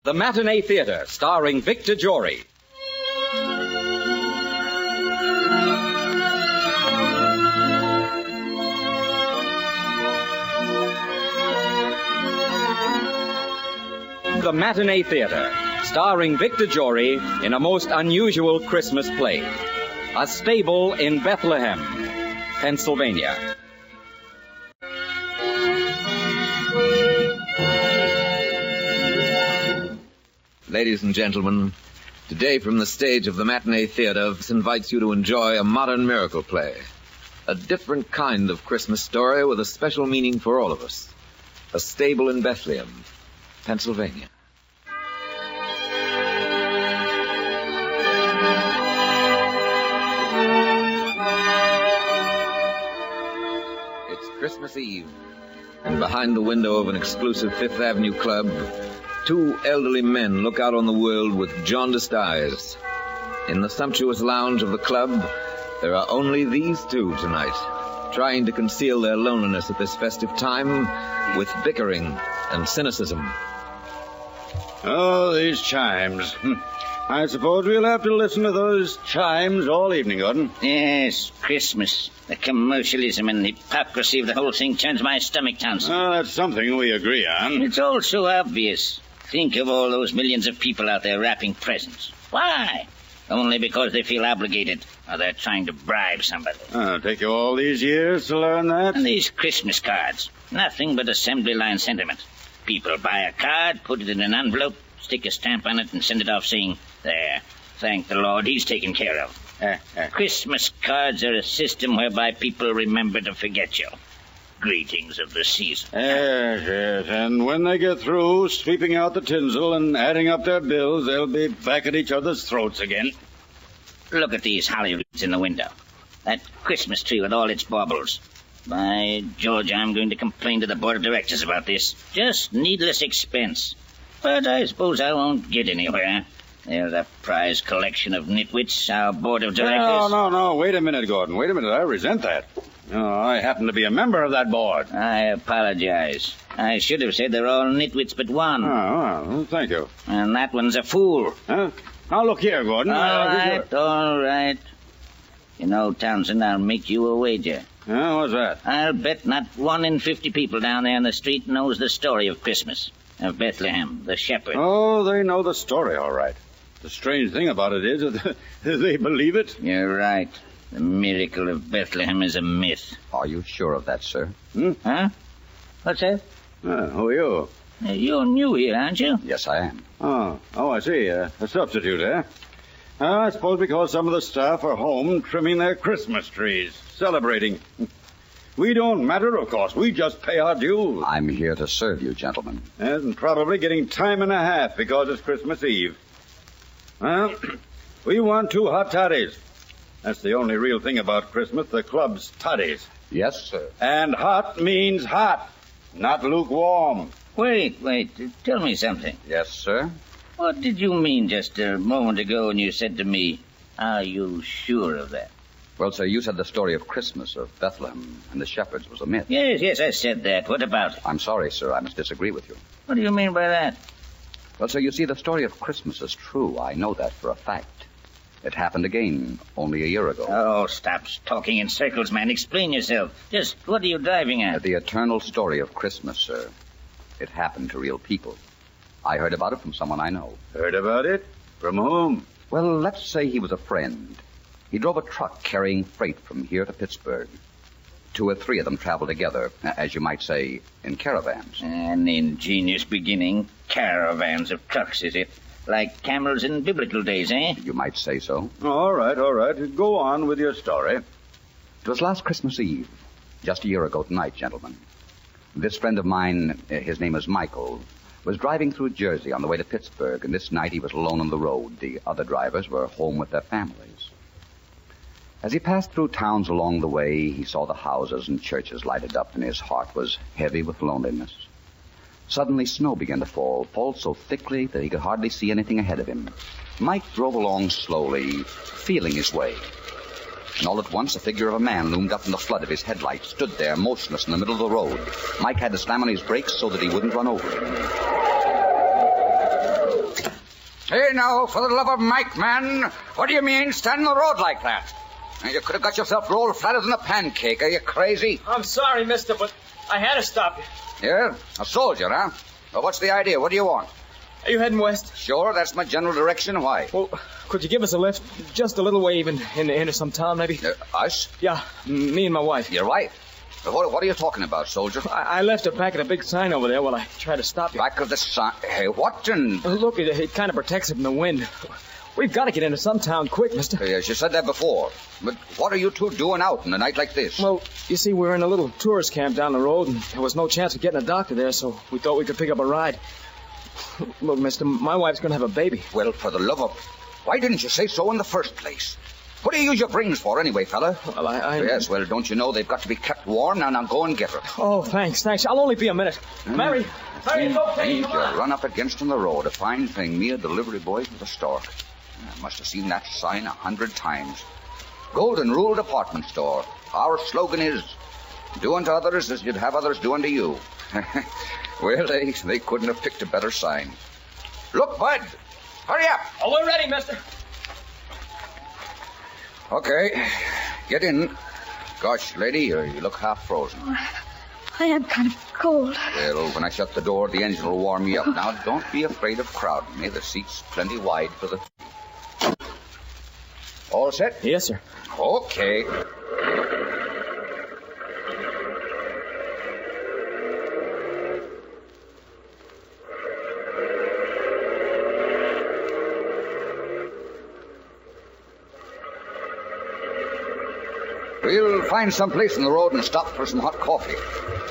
The Matinee Theater, starring Victor Jory. The Matinee Theater, starring Victor Jory in a most unusual Christmas play. A Stable in Bethlehem, Pennsylvania. Ladies and gentlemen, today from the stage of the Matinee Theater, this invites you to enjoy a modern miracle play. A different kind of Christmas story with a special meaning for all of us. A Stable in Bethlehem, Pennsylvania. It's Christmas Eve, and behind the window of an exclusive Fifth Avenue club, two elderly men look out on the world with jaundiced eyes. In the sumptuous lounge of the club, there are only these two tonight, trying to conceal their loneliness at this festive time with bickering and cynicism. Oh, these chimes. I suppose we'll have to listen to those chimes all evening, Gordon. Yes, Christmas. The commercialism and hypocrisy of the whole thing turns my stomach, Townsend. Oh, that's something we agree on. It's all so obvious. Think of all those millions of people out there wrapping presents. Why? Only because they feel obligated, or they're trying to bribe somebody. It'll take you all these years to learn that? And these Christmas cards. Nothing but assembly line sentiment. People buy a card, put it in an envelope, stick a stamp on it, and send it off saying, "There, thank the Lord, he's taken care of." Christmas cards are a system whereby people remember to forget you. Greetings of the season. Yes. And when they get through sweeping out the tinsel and adding up their bills, they'll be back at each other's throats again. Look at these holly wreaths in the window. That Christmas tree with all its baubles. By George, I'm going to complain to the board of directors about this. Just needless expense. But I suppose I won't get anywhere. They're the prize collection of nitwits, our board of directors. No. Wait a minute, Gordon. Wait a minute. I resent that. I happen to be a member of that board. I apologize. I should have said they're all nitwits but one. Oh, thank you. And that one's a fool. Huh? Now, look here, Gordon. All right. You know, Townsend, I'll make you a wager. What's that? I'll bet not 1 in 50 people down there in the street knows the story of Christmas. Of Bethlehem, the shepherd. Oh, they know the story, all right. The strange thing about it is that they believe it. You're right. The miracle of Bethlehem is a myth. Are you sure of that, sir? Huh? What's that? Who are you? You're new here, aren't you? Yes, I am. Oh, I see. A substitute, eh? I suppose because some of the staff are home trimming their Christmas trees, celebrating. We don't matter, of course. We just pay our dues. I'm here to serve you, gentlemen. And probably getting time and a half because it's Christmas Eve. Well, we want 2 hot toddies. That's the only real thing about Christmas, the club's toddies. Yes, sir. And hot means hot, not lukewarm. Wait. Tell me something. Yes, sir. What did you mean just a moment ago when you said to me, "Are you sure of that?" Well, sir, you said the story of Christmas, of Bethlehem, and the shepherds was a myth. Yes, I said that. What about it? I'm sorry, sir. I must disagree with you. What do you mean by that? Well, sir, you see, the story of Christmas is true. I know that for a fact. It happened again only a year ago. Oh, stop talking in circles, man. Explain yourself. Just what are you driving at? The eternal story of Christmas, sir. It happened to real people. I heard about it from someone I know. Heard about it? From whom? Well, let's say he was a friend. He drove a truck carrying freight from here to Pittsburgh. 2 or 3 of them traveled together, as you might say, in caravans. An ingenious beginning. Caravans of trucks, is it? Like camels in biblical days, eh? You might say so. All right. Go on with your story. It was last Christmas Eve, just a year ago tonight, gentlemen. This friend of mine, his name is Michael, was driving through Jersey on the way to Pittsburgh, and this night he was alone on the road. The other drivers were home with their families. As he passed through towns along the way, he saw the houses and churches lighted up, and his heart was heavy with loneliness. Suddenly, snow began to fall so thickly that he could hardly see anything ahead of him. Mike drove along slowly, feeling his way. And all at once, the figure of a man loomed up in the flood of his headlights, stood there, motionless in the middle of the road. Mike had to slam on his brakes so that he wouldn't run over him. Hey, now, for the love of Mike, man, what do you mean standing in the road like that? You could have got yourself rolled flatter than a pancake. Are you crazy? I'm sorry, mister, but I had to stop you. Yeah? A soldier, huh? Well, what's the idea? What do you want? Are you heading west? Sure, that's my general direction. Why? Well, could you give us a lift? Just a little way even into some town, maybe? Us? Yeah, me and my wife. Your wife? What are you talking about, soldier? I left her back at a big sign over there while I tried to stop you. Back of the sign? Hey, what in... Look, it kind of protects it from the wind. We've got to get into some town quick, mister. Yes, you said that before. But what are you two doing out in a night like this? Well, you see, we're in a little tourist camp down the road, and there was no chance of getting a doctor there, so we thought we could pick up a ride. Look, mister, my wife's going to have a baby. Well, for the love of... Why didn't you say so in the first place? What do you use your brains for anyway, fella? Well, I... Yes, well, don't you know they've got to be kept warm? Now go and get her. Oh, thanks. I'll only be a minute. Mary, it's okay. You run up against on the road. A fine thing. Me, a delivery boy from the stork. I must have seen that sign 100 times. Golden Rule Department Store. Our slogan is, do unto others as you'd have others do unto you. Well, they couldn't have picked a better sign. Look, Bud. Hurry up. Oh, we're ready, mister. Okay. Get in. Gosh, lady, you look half frozen. I am kind of cold. Well, when I shut the door, the engine will warm you up. Now, don't be afraid of crowding me. The seat's plenty wide for the... All set? Yes, sir. Okay. We'll find some place in the road and stop for some hot coffee.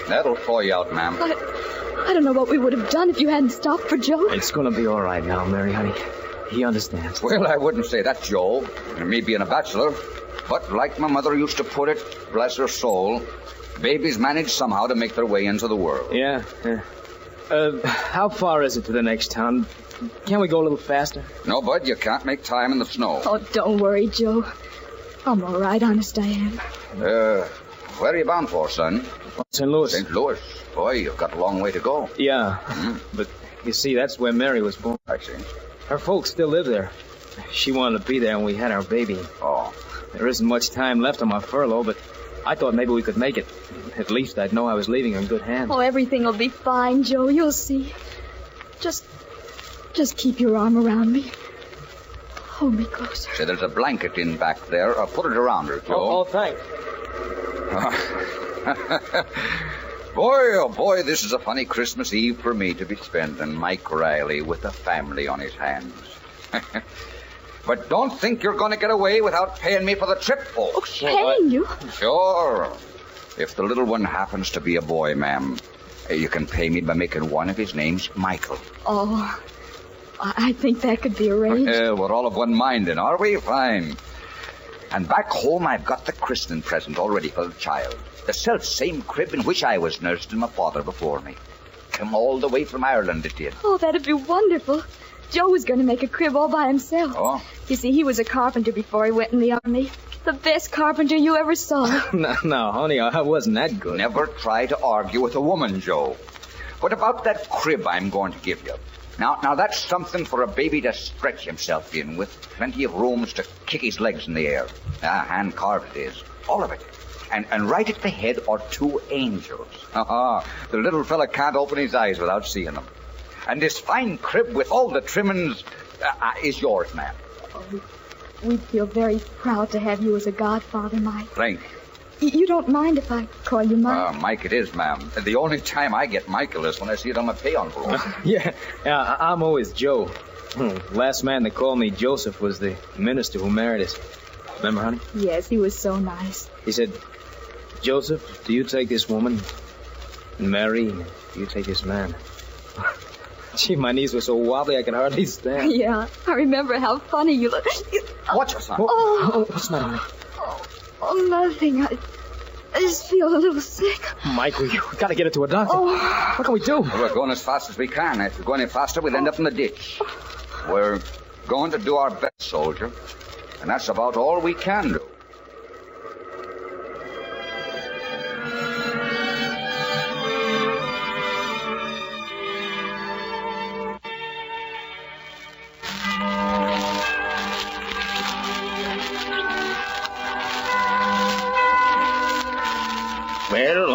That'll thaw you out, ma'am. I don't know what we would have done if you hadn't stopped for Joe. It's going to be all right now, Mary, honey. He understands. Well, I wouldn't say that, Joe. Me being a bachelor. But like my mother used to put it, bless her soul, babies manage somehow to make their way into the world. Yeah. How far is it to the next town? Can't we go a little faster? No, Bud, you can't make time in the snow. Oh, don't worry, Joe. I'm all right, honest I am. Where are you bound for, son? St. Louis. St. Louis. Boy, you've got a long way to go. Yeah, but you see, that's where Mary was born. I see. Her folks still live there. She wanted to be there when we had our baby. Oh. There isn't much time left on my furlough, but I thought maybe we could make it. At least I'd know I was leaving her in good hands. Oh, everything will be fine, Joe. You'll see. Just keep your arm around me. Hold me closer. Say, there's a blanket in back there. Put it around her, Joe. Oh, thanks. Boy, oh boy, this is a funny Christmas Eve for me to be spent in Mike Riley with a family on his hands. But don't think you're going to get away without paying me for the trip, folks. Paying you? Sure. If the little one happens to be a boy, ma'am, you can pay me by making one of his names Michael. Oh, I think that could be arranged. We're all of one mind, then, are we? Fine. And back home, I've got the christening present all ready for the child. The self-same crib in which I was nursed and my father before me. Come all the way from Ireland, it did. Oh, that'd be wonderful. Joe was going to make a crib all by himself. Oh? You see, he was a carpenter before he went in the army. The best carpenter you ever saw. No, honey, I wasn't that good. Never try to argue with a woman, Joe. What about that crib I'm going to give you? Now that's something for a baby to stretch himself in, with plenty of rooms to kick his legs in the air. Hand carved it is. All of it. And right at the head are two angels. The little fella can't open his eyes without seeing them. And this fine crib with all the trimmings is yours, ma'am. Oh, we'd feel very proud to have you as a godfather, Mike. Thank you. You don't mind if I call you Mike? Mike it is, ma'am. The only time I get Michael is when I see it on my pay envelope. Yeah, I'm always Joe. Last man that called me Joseph was the minister who married us. Remember, honey? Yes, he was so nice. He said, Joseph, do you take this woman? And Mary, do you take this man? Gee, my knees were so wobbly I could hardly stand. Yeah, I remember how funny you look. Watch your son. What's the matter, honey? Oh, nothing. I just feel a little sick. Mike, we got to get it to a doctor. Oh. What can we do? Well, we're going as fast as we can. If we go any faster, we'll end up in the ditch. We're going to do our best, soldier. And that's about all we can do.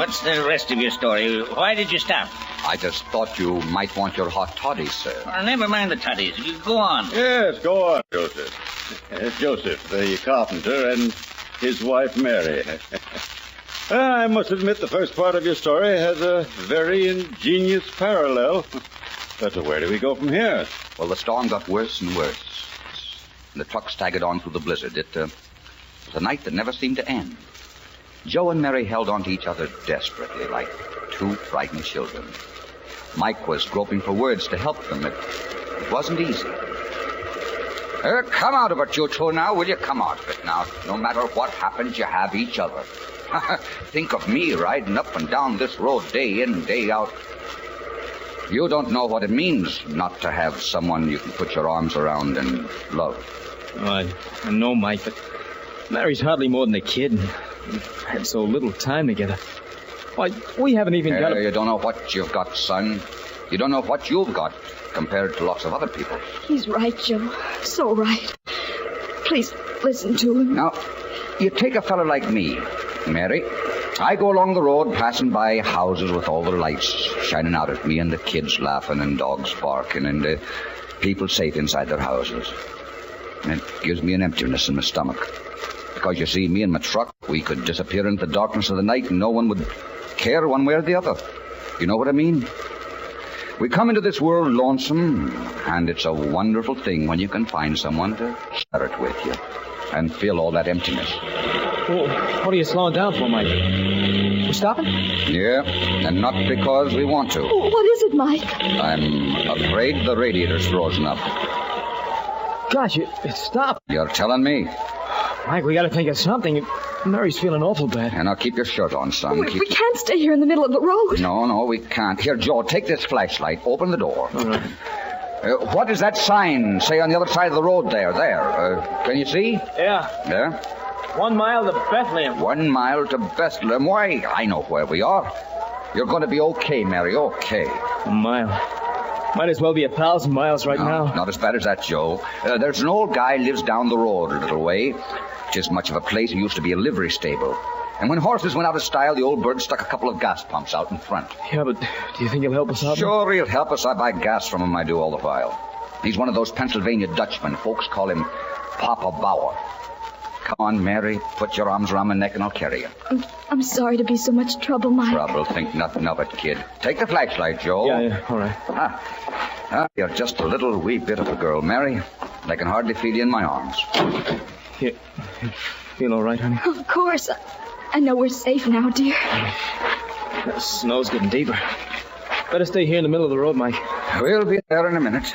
What's the rest of your story? Why did you stop? I just thought you might want your hot toddies, sir. Well, never mind the toddies. You go on. Yes, go on, Joseph. Joseph, the carpenter, and his wife, Mary. I must admit the first part of your story has a very ingenious parallel. But where do we go from here? Well, the storm got worse and worse. And the truck staggered on through the blizzard. It was a night that never seemed to end. Joe and Mary held on to each other desperately, like two frightened children. Mike was groping for words to help them. It wasn't easy. Come out of it, you two, now, will you? Come out of it now. No matter what happens, you have each other. Think of me riding up and down this road day in, day out. You don't know what it means not to have someone you can put your arms around and love. Oh, I know, Mike, but Mary's hardly more than a kid. And we've had so little time together. Why, we haven't even got You don't know what you've got, son. You don't know what you've got compared to lots of other people. He's right, Joe. So right. Please listen to him. Now, you take a fella like me, Mary. I go along the road passing by houses with all their lights shining out at me and the kids laughing and dogs barking and people safe inside their houses. And it gives me an emptiness in my stomach. Because you see, me and my truck, we could disappear into the darkness of the night and no one would care one way or the other. You know what I mean? We come into this world lonesome, and it's a wonderful thing when you can find someone to share it with you and fill all that emptiness. Well, what are you slowing down for, Mike? You stopping? Yeah, and not because we want to. What is it, Mike? I'm afraid the radiator's frozen up. Gosh, it stopped. You're telling me? Mike, we gotta think of something. Mary's feeling awful bad. And now keep your shirt on, son. We can't stay here in the middle of the road. No, we can't. Here, Joe, take this flashlight. Open the door. All right. What does that sign say on the other side of the road there? Can you see? Yeah. There? 1 mile to Bethlehem. 1 mile to Bethlehem. Why, I know where we are. You're going to be okay, Mary, okay. 1 mile. Might as well be 1,000 miles right now. Not as bad as that, Joe. There's an old guy lives down the road a little way. Just much of a place. It used to be a livery stable. And when horses went out of style, the old bird stuck a couple of gas pumps out in front. Yeah, but do you think he'll help us out? Sure, he'll help us. I buy gas from him, I do all the while. He's one of those Pennsylvania Dutchmen. Folks call him Papa Bauer. Come on, Mary. Put your arms around my neck and I'll carry you. I'm sorry to be so much trouble, Mike. Trouble? Think nothing of it, kid. Take the flashlight, Joe. Yeah, all right. You're just a little wee bit of a girl, Mary. And I can hardly feel you in my arms. You feel all right, honey? Of course. I know we're safe now, dear. The snow's getting deeper. Better stay here in the middle of the road, Mike. We'll be there in a minute.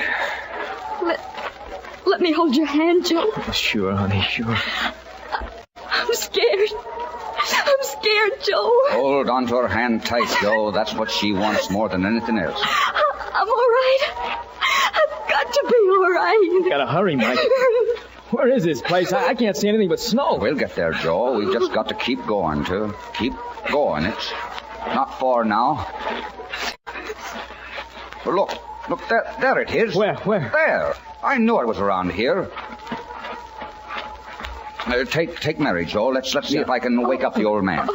Let me hold your hand, Joe. Oh, sure, honey, sure. I'm scared. I'm scared, Joe. Hold on to her hand tight, Joe. That's what she wants more than anything else. I'm all right. I've got to be all right. Gotta hurry, Mike. Where is this place? I can't see anything but snow. We'll get there, Joe. We've just got to keep going, too. Keep going. It's not far now. Well, look, there it is. Where? There. I knew it was around here. Take Mary, Joe. Let's see if I can wake up the old man.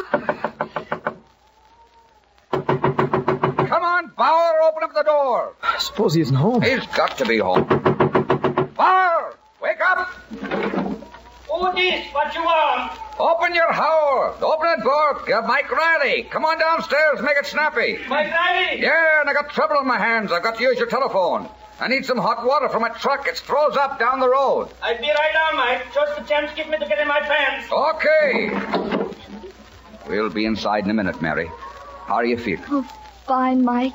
Come on, Bauer, open up the door. I suppose he isn't home. He's got to be home. Bauer, wake up. Who this? What you want? Open your house. Open the door. Get Mike Riley. Come on downstairs. Make it snappy. Mike Riley? Yeah, and I got trouble on my hands. I've got to use your telephone. I need some hot water for my truck. It's froze up down the road. I'll be right down, Mike. Just a chance give me to get in my pants. Okay. We'll be inside in a minute, Mary. How are you feeling? Oh, fine, Mike.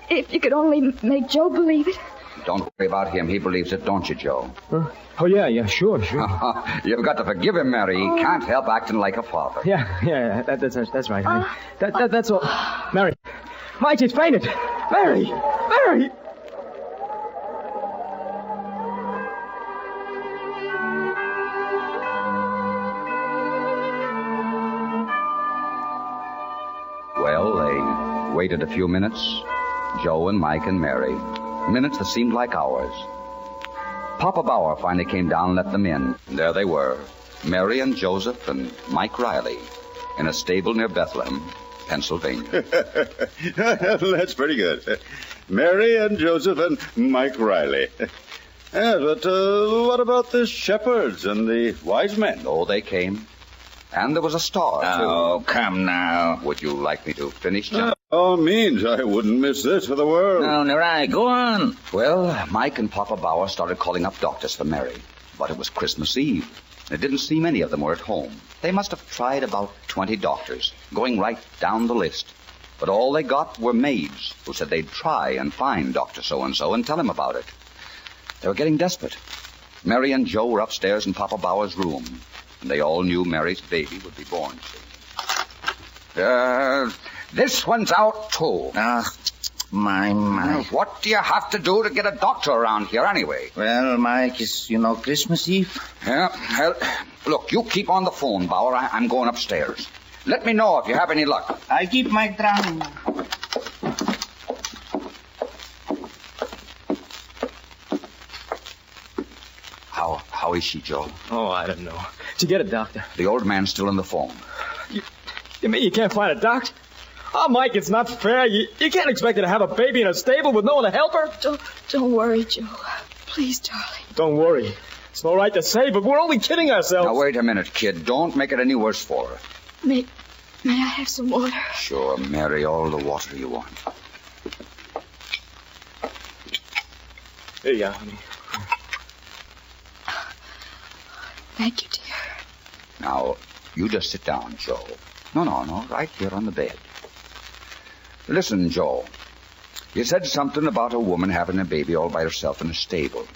If you could only make Joe believe it. Don't worry about him. He believes it, don't you, Joe? Oh, yeah, sure. You've got to forgive him, Mary. He can't help acting like a father. Yeah, that's right, honey. That's all. Mary. Mike, he's fainted. Mary! Well, they waited a few minutes. Joe and Mike and Mary. Minutes that seemed like hours. Papa Bauer finally came down and let them in. And there they were, Mary and Joseph and Mike Riley, in a stable near Bethlehem, Pennsylvania. That's pretty good. Mary and Joseph and Mike Riley. Yeah, but what about the shepherds and the wise men? Oh, they came. And there was a star, too. Oh, come now. Would you like me to finish, John? All means, I wouldn't miss this for the world. No, Nerai, go on. Well, Mike and Papa Bauer started calling up doctors for Mary. But it was Christmas Eve. It didn't seem any of them were at home. They must have tried about 20 doctors, going right down the list. But all they got were maids who said they'd try and find Dr. So-and-so and tell him about it. They were getting desperate. Mary and Joe were upstairs in Papa Bauer's room, and they all knew Mary's baby would be born soon. This one's out, too. My. What do you have to do to get a doctor around here, anyway? Well, Mike, it's, Christmas Eve. Yeah, well, look, you keep on the phone, Bauer. I'm going upstairs. Let me know if you have any luck. I keep my drum. How is she, Joe? Oh, I don't know. Did you get a doctor? The old man's still on the phone. You mean you can't find a doctor? Oh, Mike, it's not fair. You can't expect her to have a baby in a stable with no one to help her. Don't worry, Joe. Please, darling. Don't worry. It's all right to say, but we're only kidding ourselves. Now, wait a minute, kid. Don't make it any worse for her. May I have some water? Sure, Mary, all the water you want. Here you are, honey. Thank you, dear. Now, you just sit down, Joe. No, right here on the bed. Listen, Joe. You said something about a woman having a baby all by herself in a stable.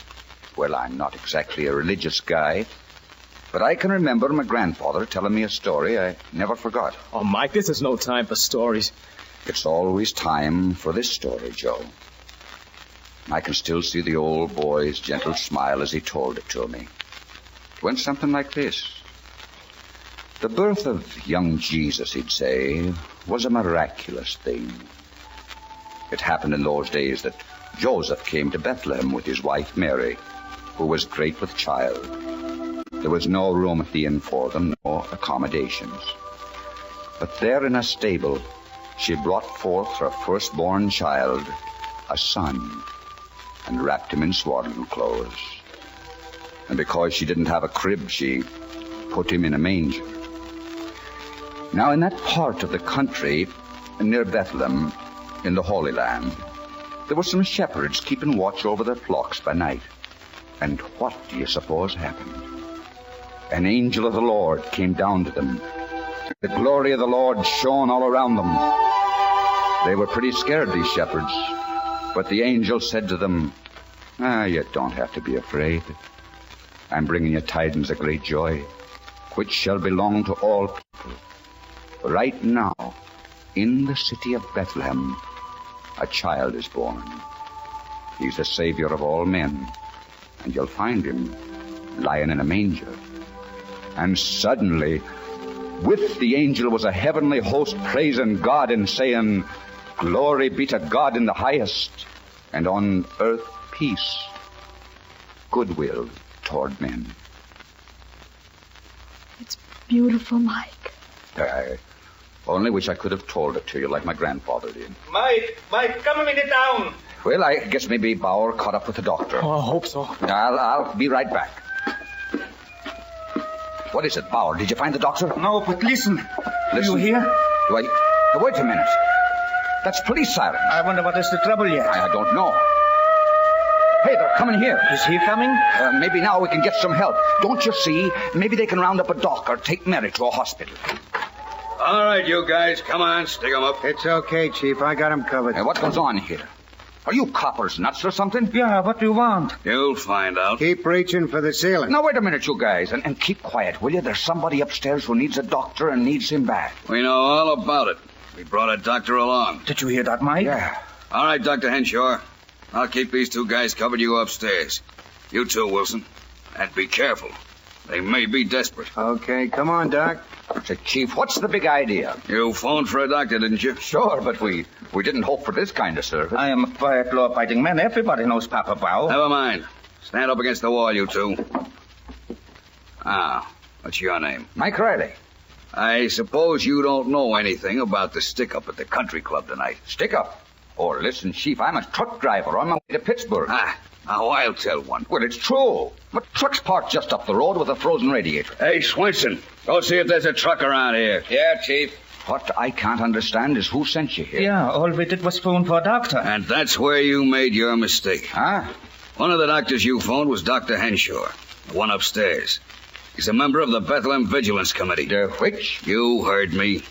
Well, I'm not exactly a religious guy, but I can remember my grandfather telling me a story I never forgot. Oh, Mike, this is no time for stories. It's always time for this story, Joe. I can still see the old boy's gentle smile as he told it to me. It went something like this. The birth of young Jesus, he'd say, was a miraculous thing. It happened in those days that Joseph came to Bethlehem with his wife Mary, who was great with child. There was no room at the inn for them, no accommodations. But there in a stable, she brought forth her firstborn child, a son, and wrapped him in swaddling clothes. And because she didn't have a crib, she put him in a manger. Now, in that part of the country, near Bethlehem, in the Holy Land, there were some shepherds keeping watch over their flocks by night. And what do you suppose happened? An angel of the Lord came down to them. The glory of the Lord shone all around them. They were pretty scared, these shepherds. But the angel said to them, you don't have to be afraid. I'm bringing you tidings of great joy, which shall belong to all people. Right now, in the city of Bethlehem, a child is born. He's the Savior of all men, and you'll find him lying in a manger. And suddenly, with the angel was a heavenly host praising God and saying, Glory be to God in the highest, and on earth peace, goodwill toward men. It's beautiful, Mike. I only wish I could have told it to you like my grandfather did. Mike, come a minute down. Well, I guess maybe Bauer caught up with the doctor. Oh, I hope so. I'll be right back. What is it, Bauer? Did you find the doctor? No, but listen. Do you hear? Do I? Wait a minute. That's police siren. I wonder what is the trouble yet. I don't know. Hey, they're coming here. Is he coming? Maybe now we can get some help. Don't you see? Maybe they can round up a doc or take Mary to a hospital. All right, you guys, come on, stick 'em up. It's okay, Chief. I got him covered. Hey, what goes on here? Are you coppers nuts or something? Yeah, what do you want? You'll find out. Keep reaching for the ceiling. Now, wait a minute, you guys, and keep quiet, will you? There's somebody upstairs who needs a doctor and needs him back. We know all about it. We brought a doctor along. Did you hear that, Mike? Yeah. All right, Dr. Henshaw. I'll keep these two guys covered. You upstairs. You too, Wilson. And be careful. They may be desperate. Okay, come on, Doc. Say, Chief, what's the big idea? You phoned for a doctor, didn't you? Sure, but we didn't hope for this kind of service. I am a quiet, law-abiding man. Everybody knows Papa Bao. Never mind. Stand up against the wall, you two. What's your name? Mike Riley. I suppose you don't know anything about the stick-up at the country club tonight. Stick-up? Oh, listen, Chief, I'm a truck driver on my way to Pittsburgh. Now I'll tell one. Well, it's true. My truck's parked just up the road with a frozen radiator. Hey, Swenson, go see if there's a truck around here. Yeah, Chief. What I can't understand is who sent you here. Yeah, all we did was phone for a doctor. And that's where you made your mistake. Huh? One of the doctors you phoned was Dr. Henshaw, the one upstairs. He's a member of the Bethlehem Vigilance Committee. The which? You heard me.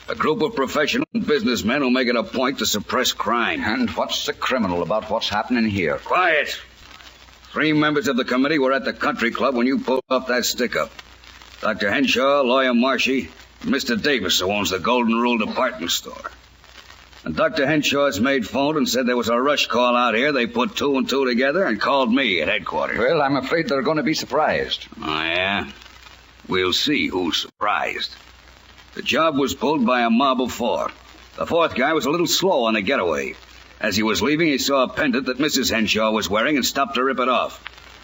A group of professional businessmen who make it a point to suppress crime. And what's so criminal about what's happening here? Quiet. 3 members of the committee were at the country club when you pulled off that stick-up. Dr. Henshaw, Lawyer Marshy, and Mr. Davis, who owns the Golden Rule department store. And Dr. Henshaw's maid phoned and said there was a rush call out here. They put 2 and 2 together and called me at headquarters. Well, I'm afraid they're going to be surprised. Oh, yeah? We'll see who's surprised. The job was pulled by a mob of 4. The 4th guy was a little slow on the getaway. As he was leaving, he saw a pendant that Mrs. Henshaw was wearing and stopped to rip it off.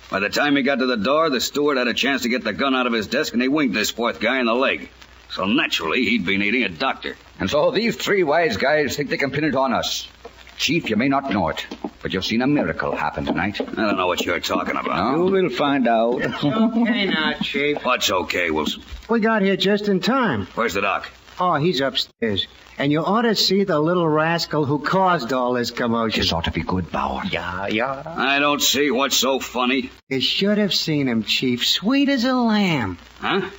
By the time he got to the door, the steward had a chance to get the gun out of his desk, and he winged this 4th guy in the leg. So naturally, he'd be needing a doctor. And so these 3 wise guys think they can pin it on us. Chief, you may not know it, but you've seen a miracle happen tonight. I don't know what you're talking about. No? We'll find out. Okay now, Chief. What's okay, Wilson? We got here just in time. Where's the doc? Oh, he's upstairs. And you ought to see the little rascal who caused all this commotion. This ought to be good, Bauer. Yeah. I don't see what's so funny. You should have seen him, Chief. Sweet as a lamb. Huh?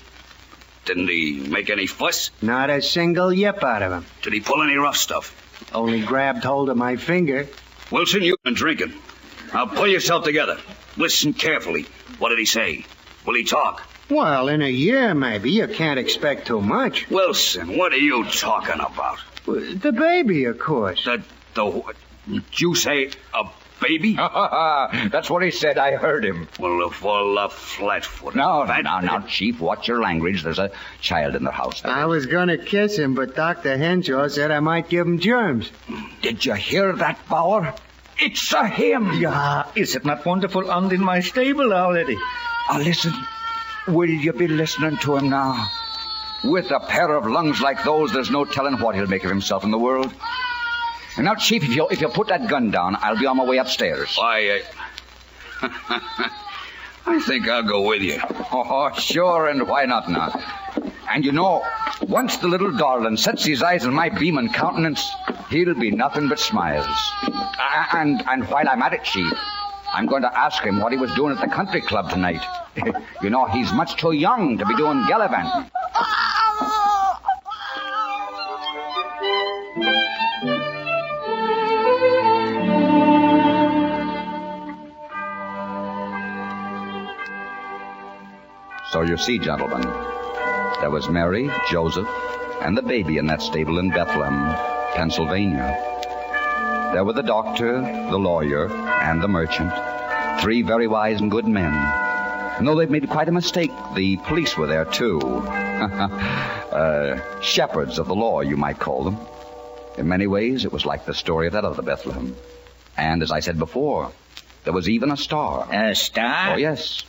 Didn't he make any fuss? Not a single yip out of him. Did he pull any rough stuff? Only grabbed hold of my finger. Wilson, you've been drinking. Now pull yourself together. Listen carefully. What did he say? Will he talk? Well, in a year, maybe. You can't expect too much. Wilson, what are you talking about? The baby, of course. Did you say a baby? That's what he said. I heard him. Well, for the flat-footed. Now, Chief, watch your language. There's a child in the house. I was going to kiss him, but Dr. Henshaw said I might give him germs. Did you hear that, Bauer? It's a him. Yeah, is it not wonderful and in my stable already? Listen. Will you be listening to him now? With a pair of lungs like those, there's no telling what he'll make of himself in the world. And now, Chief, if you put that gun down, I'll be on my way upstairs. Why, I think I'll go with you. Oh, sure, and why not now? And you know, once the little darling sets his eyes on my beaming countenance, he'll be nothing but smiles. And while I'm at it, Chief, I'm going to ask him what he was doing at the country club tonight. You know, he's much too young to be doing gallivanting. So you see, gentlemen, there was Mary, Joseph, and the baby in that stable in Bethlehem, Pennsylvania. There were the doctor, the lawyer, and the merchant, 3 very wise and good men. And though they've made quite a mistake, the police were there, too. Shepherds of the law, you might call them. In many ways, it was like the story of that other Bethlehem. And as I said before, there was even a star. A star? Oh, yes.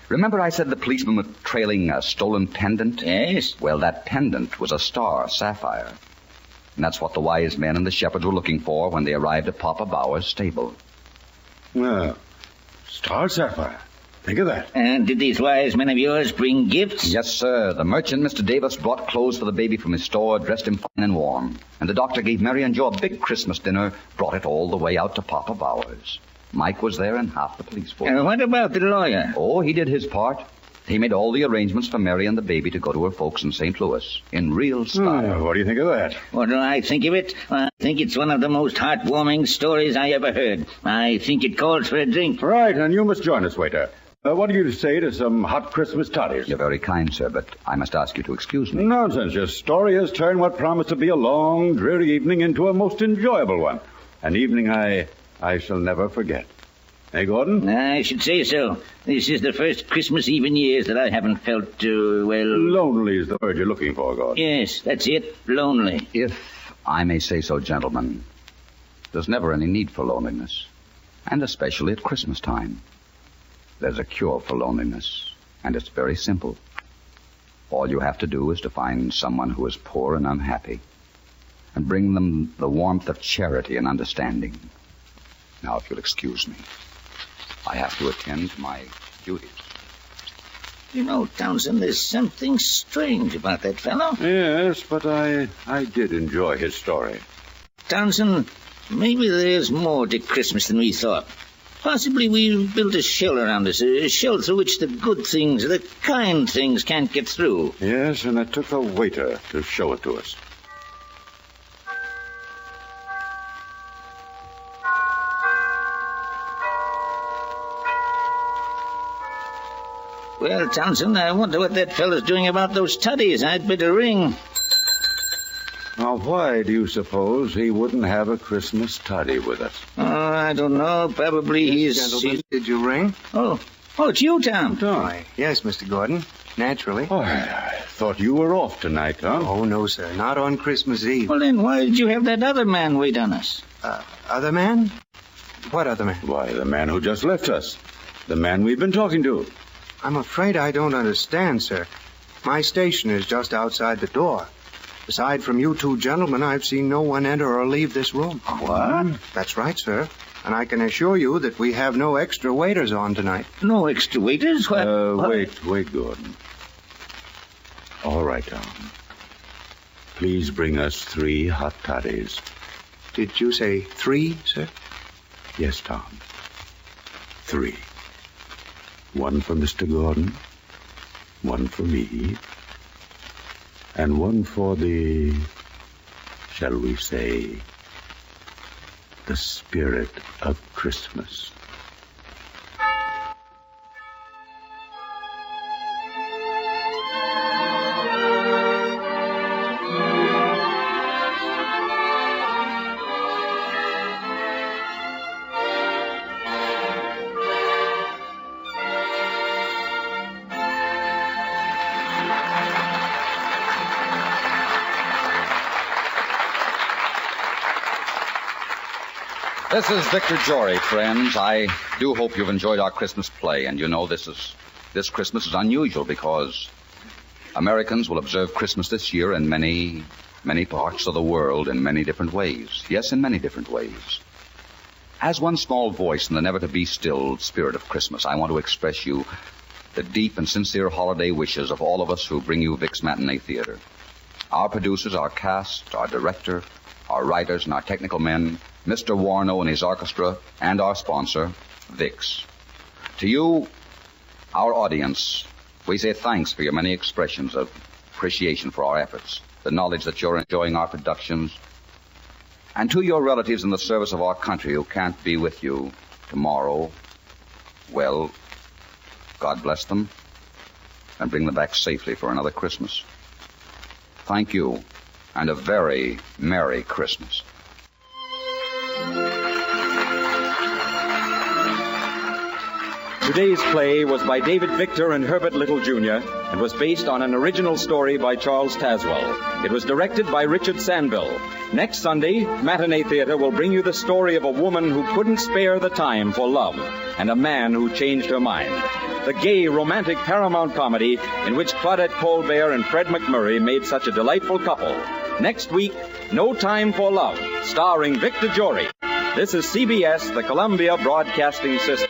Remember I said the policemen were trailing a stolen pendant? Yes. Well, that pendant was a star, a sapphire. And that's what the wise men and the shepherds were looking for when they arrived at Papa Bauer's stable. Well, star sapphire. Think of that. And did these wise men of yours bring gifts? Yes, sir. The merchant, Mr. Davis, brought clothes for the baby from his store, dressed him fine and warm. And the doctor gave Mary and Joe a big Christmas dinner, brought it all the way out to Papa Bauer's. Mike was there and half the police force. And what about the lawyer? Oh, he did his part. He made all the arrangements for Mary and the baby to go to her folks in St. Louis, in real style. What do you think of that? What do I think of it? I think it's one of the most heartwarming stories I ever heard. I think it calls for a drink. Right, and you must join us, waiter. What do you say to some hot Christmas toddies? You're very kind, sir, but I must ask you to excuse me. Nonsense. Your story has turned what promised to be a long, dreary evening into a most enjoyable one. An evening I shall never forget. Hey, Gordon? I should say so. This is the first Christmas Eve in years that I haven't felt, Lonely is the word you're looking for, Gordon. Yes, that's it. Lonely. If I may say so, gentlemen, there's never any need for loneliness, and especially at Christmas time. There's a cure for loneliness, and it's very simple. All you have to do is to find someone who is poor and unhappy and bring them the warmth of charity and understanding. Now, if you'll excuse me, I have to attend to my duties. You know, Townsend, there's something strange about that fellow. Yes, but I did enjoy his story. Townsend, maybe there's more to Christmas than we thought. Possibly we've built a shell around us, a shell through which the good things, the kind things can't get through. Yes, and it took a waiter to show it to us. Well, Townsend, I wonder what that fellow's doing about those toddies. I'd better ring. Now, why do you suppose he wouldn't have a Christmas toddy with us? Oh, I don't know. Probably he's... Gentlemen, did you ring? Oh, it's you, Tom. Why, yes, Mr. Gordon. Naturally. Oh, I thought you were off tonight, huh? Oh, no, sir. Not on Christmas Eve. Well, then why did you have that other man wait on us? Other man? What other man? Why, the man who just left us. The man we've been talking to. I'm afraid I don't understand, sir. My station is just outside the door. Aside from you two gentlemen, I've seen no one enter or leave this room. What? That's right, sir. And I can assure you that we have no extra waiters on tonight. No extra waiters? What? Wait, Gordon. All right, Tom. Please bring us 3 hot toddies. Did you say 3, sir? Yes, Tom. 3. 1 for Mr. Gordon, 1 for me, and 1 for the, shall we say, the spirit of Christmas. This is Victor Jory, friends. I do hope you've enjoyed our Christmas play. And you know this Christmas is unusual because Americans will observe Christmas this year in many, many parts of the world in many different ways. Yes, in many different ways. As one small voice in the never-to-be-stilled spirit of Christmas, I want to express you the deep and sincere holiday wishes of all of us who bring you Vic's Matinee Theater. Our producers, our cast, our director, our writers, and our technical men, Mr. Warno and his orchestra, and our sponsor, Vic's. To you, our audience, we say thanks for your many expressions of appreciation for our efforts, the knowledge that you're enjoying our productions, and to your relatives in the service of our country who can't be with you tomorrow, well, God bless them and bring them back safely for another Christmas. Thank you, and a very Merry Christmas. Today's play was by David Victor and Herbert Little, Jr. and was based on an original story by Charles Tazwell. It was directed by Richard Sanville. Next Sunday, Matinee Theater will bring you the story of a woman who couldn't spare the time for love and a man who changed her mind. The gay, romantic Paramount comedy in which Claudette Colbert and Fred McMurray made such a delightful couple. Next week, No Time for Love, starring Victor Jory. This is CBS, the Columbia Broadcasting System.